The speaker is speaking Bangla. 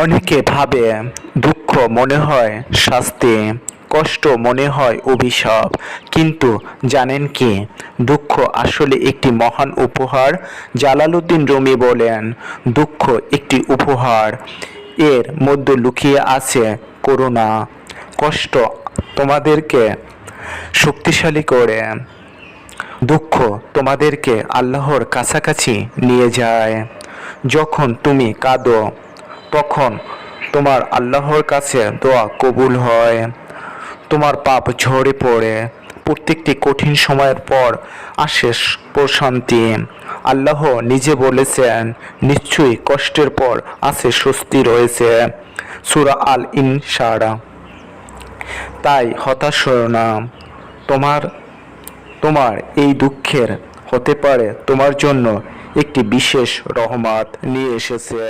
অনেকে ভাবে দুঃখ মনে হয় শাস্তি, কষ্ট মনে হয় অভিশাপ। কিন্তু জানেন কি, দুঃখ আসলে একটি মহান উপহার। জালালউদ্দিন রুমি বলেন, দুঃখ একটি উপহার, এর মধ্যে লুকিয়ে আছে করুণা। কষ্ট তোমাদেরকে শক্তিশালী করে, দুঃখ তোমাদেরকে আল্লাহর কাছাকাছি নিয়ে যায়। যখন তুমি কাঁদো তখন তোমার আল্লাহর কাছে দোয়া কবুল হয়, তোমার পাপ ঝরে পড়ে। প্রত্যেকটি কঠিন সময়ের পর আসে প্রশান্তি। আল্লাহ নিজে বলেছেন, নিশ্চয়ই কষ্টের পর আছে স্বস্তি রয়েছে। সূরা আল ইনশারা। তাই হতাশ হও না, তোমার তোমার এই দুঃখের হতে পারে তোমার জন্য একটি বিশেষ রহমত নিয়ে এসেছে।